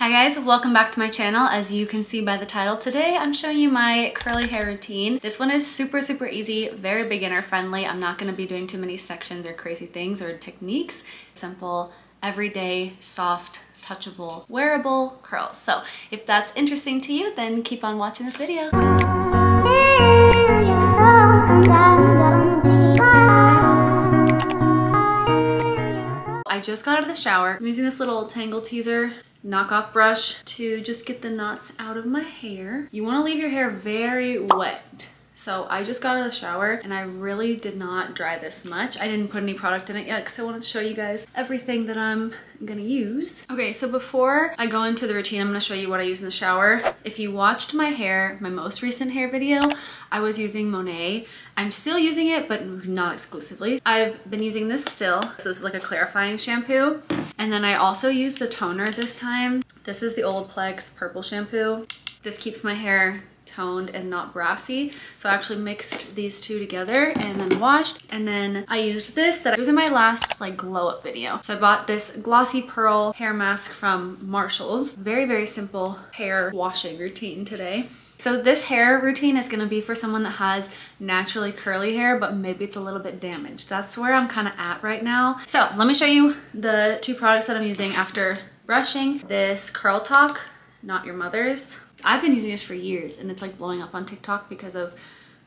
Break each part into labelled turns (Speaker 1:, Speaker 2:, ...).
Speaker 1: Hi guys, welcome back to my channel. As you can see by the title, today I'm showing you my curly hair routine. This one is super easy, very beginner friendly. I'm not going to be doing too many sections or crazy things or techniques. Simple, everyday, soft, touchable, wearable curls. So if that's interesting to you, then keep on watching this video. I just got out of the shower. I'm using this little Tangle Teezer knockoff brush to just get the knots out of my hair. You want to leave your hair very wet. So I just got out of the shower and I really did not dry this much. I didn't put any product in it yet because I wanted to show you guys everything that I'm gonna use. Okay, so before I go into the routine, I'm gonna show you what I use in the shower. If you watched my hair, my most recent hair video, I was using Monat. I'm still using it, but not exclusively. I've been using this still. So this is like a clarifying shampoo. And then I also used a toner this time. This is the Olaplex purple shampoo. This keeps my hair toned and not brassy. So I actually mixed these two together and then washed. And then I used this that I was in my last like glow up video. So I bought this glossy pearl hair mask from Marshalls. Very simple hair washing routine today. So this hair routine is gonna be for someone that has naturally curly hair, but maybe it's a little bit damaged. That's where I'm kind of at right now. So let me show you the two products that I'm using after brushing. This Curl Talk, Not Your Mother's. I've been using this for years and it's like blowing up on TikTok because of,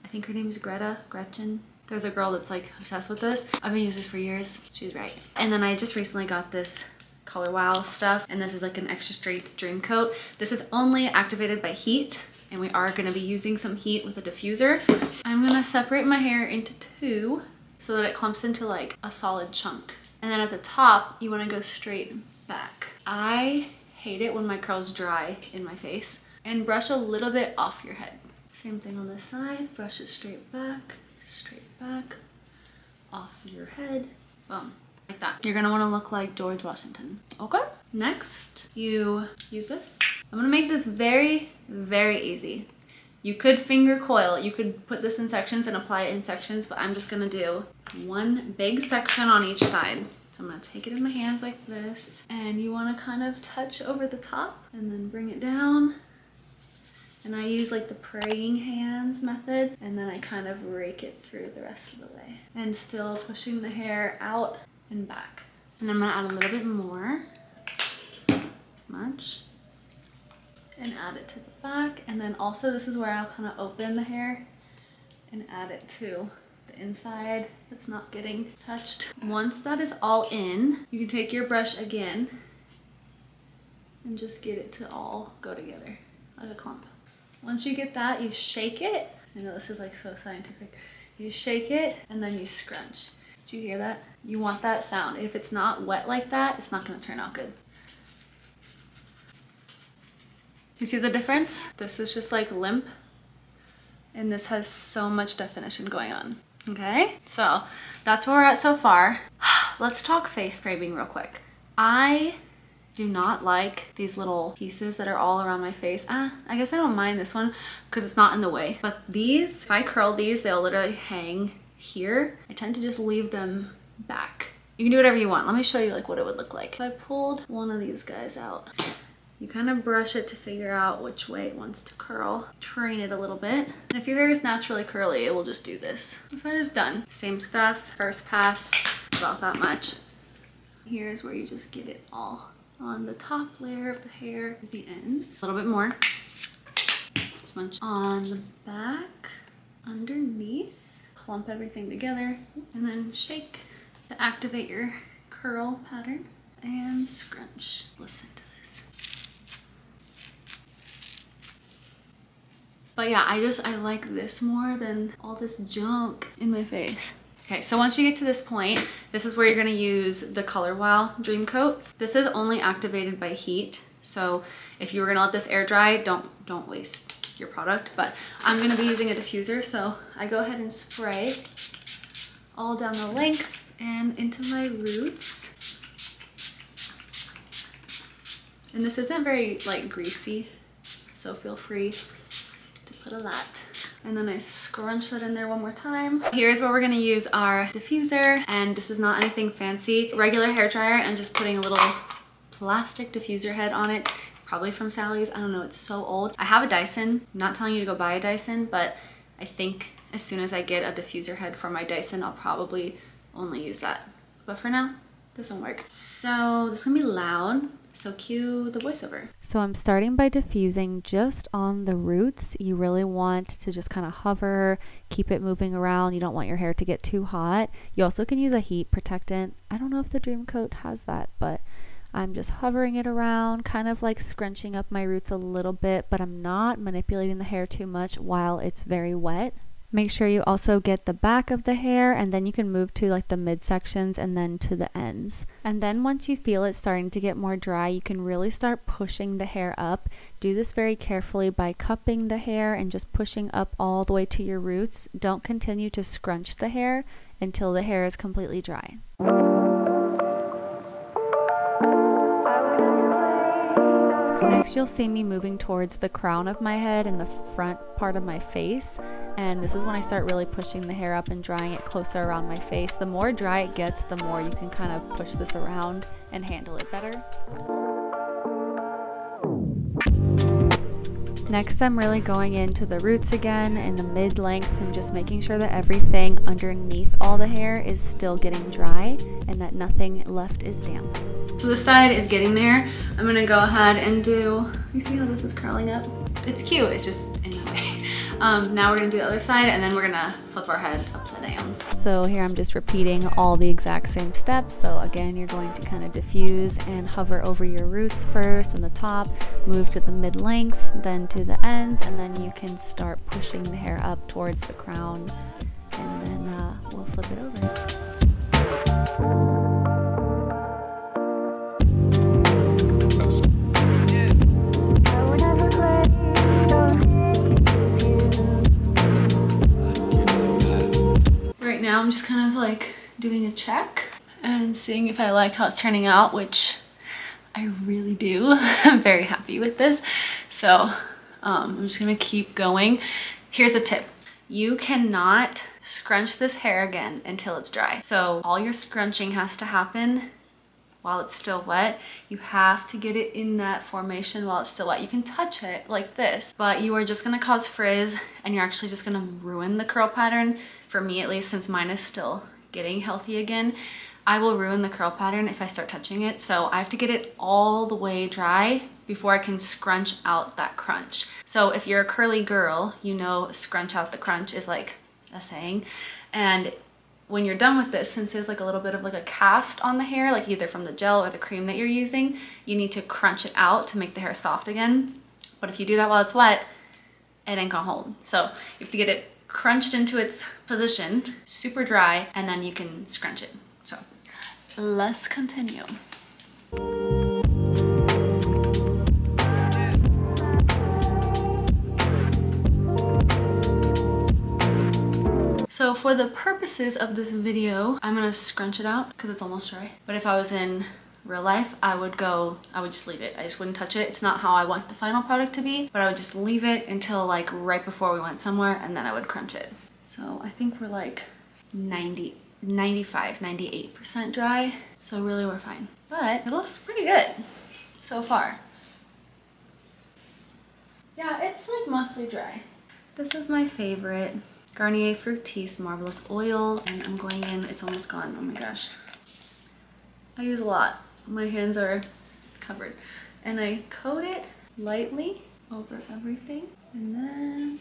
Speaker 1: I think her name is Gretchen. There's a girl that's like obsessed with this. I've been using this for years. She's right. And then I just recently got this Color Wow stuff, and this is like an extra strength dream coat. This is only activated by heat, and we are going to be using some heat with a diffuser. I'm going to separate my hair into two so that it clumps into like a solid chunk. And then at the top, you want to go straight back. I hate it when my curls dry in my face. And brush a little bit off your head. Same thing on this side. Brush it straight back, off your head. Boom. Like that. You're gonna wanna look like George Washington. Okay? Next, you use this. I'm gonna make this very easy. You could finger coil. You could put this in sections and apply it in sections, but I'm just gonna do one big section on each side. So I'm gonna take it in my hands like this, and you wanna kind of touch over the top and then bring it down. And I use like the praying hands method, and then I kind of rake it through the rest of the way. And still pushing the hair out and back. And I'm gonna add a little bit more, this much, and add it to the back. And then also this is where I'll kind of open the hair and add it to the inside that's not getting touched. Once that is all in, you can take your brush again and just get it to all go together like a clump. Once you get that, you shake it. I know this is like so scientific. You shake it and then you scrunch. Did you hear that? You want that sound. If it's not wet like that, it's not gonna turn out good. You see the difference? This is just like limp, and this has so much definition going on. Okay, so that's where we're at so far. Let's talk face framing real quick. I do not like these little pieces that are all around my face. I guess I don't mind this one because it's not in the way. But these, if I curl these, they'll literally hang here. I tend to just leave them back. You can do whatever you want. Let me show you like what it would look like. If I pulled one of these guys out, you kind of brush it to figure out which way it wants to curl. Train it a little bit. And if your hair is naturally curly, it will just do this. This side is done. Same stuff, first pass, about that much. Here's where you just get it all on the top layer of the hair at the ends. A little bit more. Smudge on the back, underneath. Clump everything together and then shake to activate your curl pattern and scrunch. Listen to this. But yeah, I like this more than all this junk in my face. Okay, so once you get to this point, this is where you're gonna use the Color Wow Dream Coat. This is only activated by heat. So if you were gonna let this air dry, don't waste your product, but I'm gonna be using a diffuser. So I go ahead and spray all down the length and into my roots. And this isn't very like greasy, so feel free to put a lot. And then I scrunch that in there one more time. Here's where we're gonna use our diffuser, and this is not anything fancy. Regular hair dryer, and just putting a little plastic diffuser head on it. probably from Sally's. I don't know, it's so old. I have a Dyson. I'm not telling you to go buy a Dyson, but I think as soon as I get a diffuser head for my Dyson, I'll probably only use that. But for now, this one works. So this is gonna be loud. So cue the voiceover. So I'm starting by diffusing just on the roots. You really want to just kind of hover, keep it moving around. You don't want your hair to get too hot. You also can use a heat protectant. I don't know if the Dream Coat has that, but I'm just hovering it around, kind of like scrunching up my roots a little bit, but I'm not manipulating the hair too much while it's very wet. Make sure you also get the back of the hair, and then you can move to like the midsections and then to the ends. And then once you feel it starting to get more dry, you can really start pushing the hair up. Do this very carefully by cupping the hair and just pushing up all the way to your roots. Don't continue to scrunch the hair until the hair is completely dry. Next, you'll see me moving towards the crown of my head and the front part of my face. And this is when I start really pushing the hair up and drying it closer around my face. The more dry it gets, the more you can kind of push this around and handle it better. Next, I'm really going into the roots again in the mid lengths and just making sure that everything underneath all the hair is still getting dry and that nothing left is damp. So this side is getting there. I'm gonna go ahead and do, you see how this is curling up? It's cute, it's just in the way. Now we're gonna do the other side, and then we're gonna flip our head upside down. So here I'm just repeating all the exact same steps. So again, you're going to kind of diffuse and hover over your roots first and the top, move to the mid lengths, then to the ends, and then you can start pushing the hair up towards the crown, and then we'll flip it over. Now I'm just kind of like doing a check and seeing if I like how it's turning out, which I really do. I'm very happy with this. So I'm just gonna keep going. Here's a tip. You cannot scrunch this hair again until it's dry. So all your scrunching has to happen while it's still wet. You have to get it in that formation while it's still wet. You can touch it like this, but you are just gonna cause frizz and you're actually just gonna ruin the curl pattern. For me at least, since mine is still getting healthy again, I will ruin the curl pattern if I start touching it. So I have to get it all the way dry before I can scrunch out that crunch. So if you're a curly girl, you know scrunch out the crunch is like a saying. And when you're done with this, since there's like a little bit of like a cast on the hair, like either from the gel or the cream that you're using, you need to crunch it out to make the hair soft again. But if you do that while it's wet, it ain't gonna hold. So you have to get it crunched into its position, super dry, and then you can scrunch it. So let's continue. So for the purposes of this video, I'm gonna scrunch it out because it's almost dry. But if I was in real life, I would just leave it. I just wouldn't touch it. It's not how I want the final product to be, but I would just leave it until like right before we went somewhere, and then I would crunch it. So I think we're like 95, 98% dry. So really we're fine, but it looks pretty good so far. Yeah, it's like mostly dry. This is my favorite Garnier Fructis Marvelous Oil, and I'm going in, it's almost gone, oh my gosh. I use a lot. My hands are covered. And I coat it lightly over everything. And then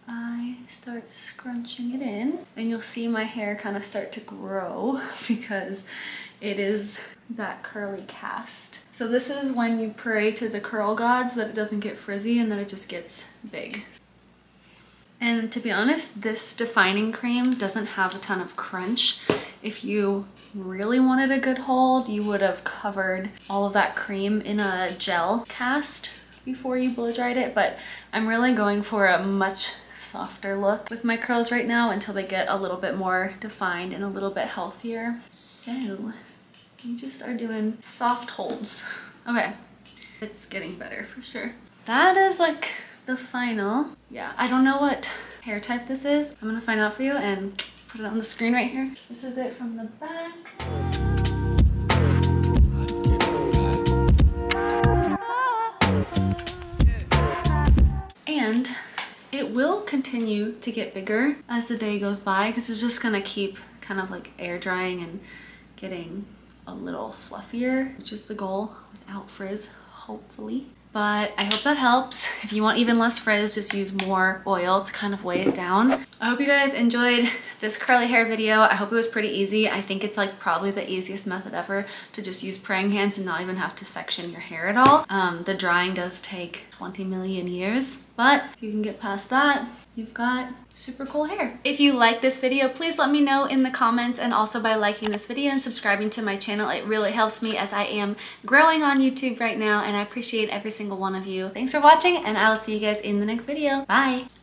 Speaker 1: I start scrunching it in. And you'll see my hair kind of start to grow because it is that curly cast. So this is when you pray to the curl gods that it doesn't get frizzy and that it just gets big. And to be honest, this defining cream doesn't have a ton of crunch. If you really wanted a good hold, you would have covered all of that cream in a gel cast before you blow dried it, but I'm really going for a much softer look with my curls right now until they get a little bit more defined and a little bit healthier. So we just are doing soft holds. Okay, it's getting better for sure. That is like the final. Yeah, I don't know what hair type this is. I'm gonna find out for you and put it on the screen right here. This is it from the back. And it will continue to get bigger as the day goes by because it's just gonna keep kind of like air drying and getting a little fluffier, which is the goal without frizz, hopefully. But I hope that helps. If you want even less frizz, just use more oil to kind of weigh it down. I hope you guys enjoyed this curly hair video. I hope it was pretty easy. I think it's like probably the easiest method ever to just use praying hands and not even have to section your hair at all. The drying does take 20 million years, but if you can get past that, you've got super cool hair. If you like this video, please let me know in the comments, and also by liking this video and subscribing to my channel. It really helps me as I am growing on YouTube right now, and I appreciate every single one of you. Thanks for watching, and I will see you guys in the next video. Bye!